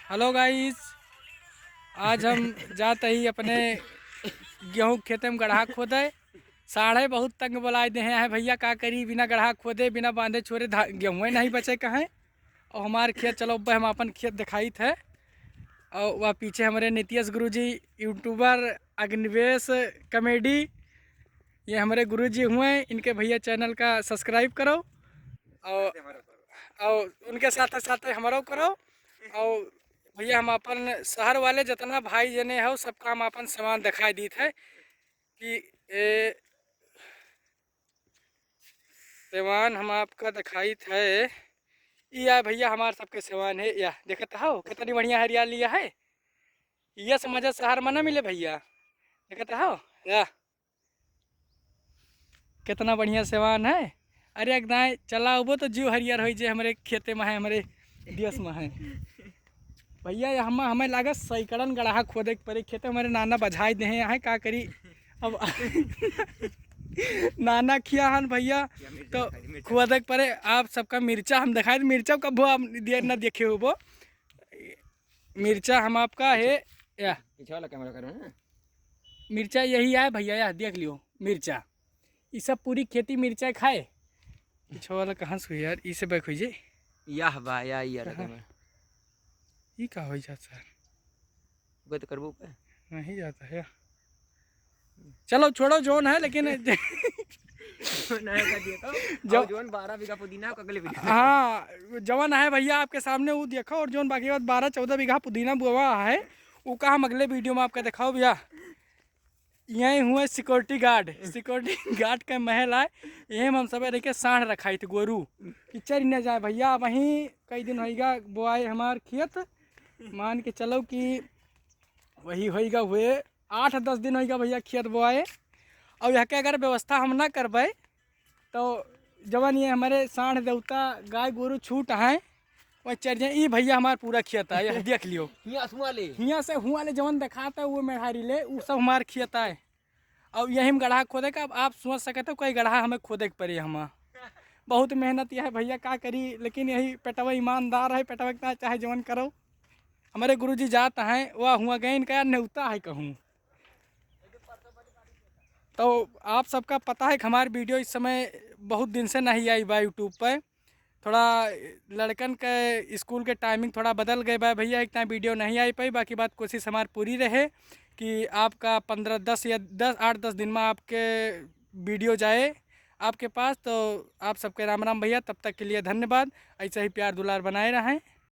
Hello guys. आज हम जाते ही अपने गेहूँ खेते में गड्ढा खोदे। साढ़े बहुत तंग बोलाए दे हैं भैया, का करी बिना गड्ढा खोदे बिना बांधे छोड़े गेहूँ नहीं बचे कहें। और हमारे खेत चलो हम अपन खेत दिखाई थे। और वह पीछे हमारे नीतीश गुरुजी यूट्यूबर अग्निवेश कॉमेडी, ये हमारे गुरुजी हुए। इनके भैया चैनल का सब्सक्राइब करो और उनके साथ साथ हमारा करो। और भैया हम अपन शहर वाले जितना भाई जने हो सबका हम अपन सामान दिखाई दी थे कि सामान हम आपका दिखाई थे। या भैया हमारे सबके सामान है, या देखते हो कितनी बढ़िया हरियाली है। ये समझ शहर में ना मिले भैया, देखते हो या कितना बढ़िया सामान है। अरे एक दाएँ चला वो तो जीव हरियर हो जे हमारे खेते में है, हमारे देश में है भैया। हमें लागत सैकड़न गड्ढा खोदे के पड़े खेत। हमारे नाना बझाई दे हैं का करी अब नाना खिया हन भैया तो खोदे के पड़े। आप सबका मिर्चा हम दिखाए, मिर्चा कब आप न देखे हो वो मिर्चा हम आपका है या कैमरा करो ना। मिर्चा यही है भैया, या देख लियो मिर्चा। ये सब पूरी खेती मिर्चा खाए। पीछे वाला कहाँ से हुई यार, इसे बैक हुई जे यह बा या यार कैमरा ये का हो जाता सर, वो तो करबो पे नहीं जाता है। चलो छोड़ो जोन है लेकिन जो जोन 12 बीघा पुदीना अगले वीडियो में। हाँ जवान है भैया आपके सामने वो देखो। और जोन बाकी बात 12-14 बीघा पुदीना बुआ है वो का हम अगले वीडियो में आपका दिखाओ भैया। यहीं हुए सिक्योरिटी गार्ड का महल है। यहीं हम सब रह के साढ़ रखाई थी गोरू कि चल न जाए भैया। वहीं कई दिन होगा बोआए हमार खेत, मान के चलो कि वही होगा हुए 8-10 दिन होगा भैया खेत बोआए। और यह के अगर व्यवस्था हम ना करबे तो जवन ये हमारे साढ़ देवता गाय गोरू छूट हैं वह चढ़ जाए। ये भैया हमारा पूरा खेत है, यह देख लियो। हियाँ से हुआ ले जवन दिखाता है वो मेहारी ले वो सब हमारे खेत है। और यही हम गड्ढा खोदे का आप सोच सकते हो, कोई गड्ढा हमें खोदे के पड़े। हम बहुत मेहनत यह है भैया का करी, लेकिन यही पेटवा ईमानदार है। पेटवा इतना चाहे जवन करो। हमारे गुरुजी जात हैं वह हुआ गए इनका न्योता है कहूँ तो। आप सबका पता है कि हमारी वीडियो इस समय बहुत दिन से नहीं आई बा यूट्यूब पर। थोड़ा लड़कन के स्कूल के टाइमिंग थोड़ा बदल गए बा भैया, इतना वीडियो नहीं आई पाई। बाकी बात कोशिश हमारी पूरी रहे कि आपका 15-10 या 8-10 दिन में आपके वीडियो जाए आपके पास। तो आप सबके राम राम भैया, तब तक के लिए धन्यवाद। ऐसे ही प्यार दुलार बनाए रहें।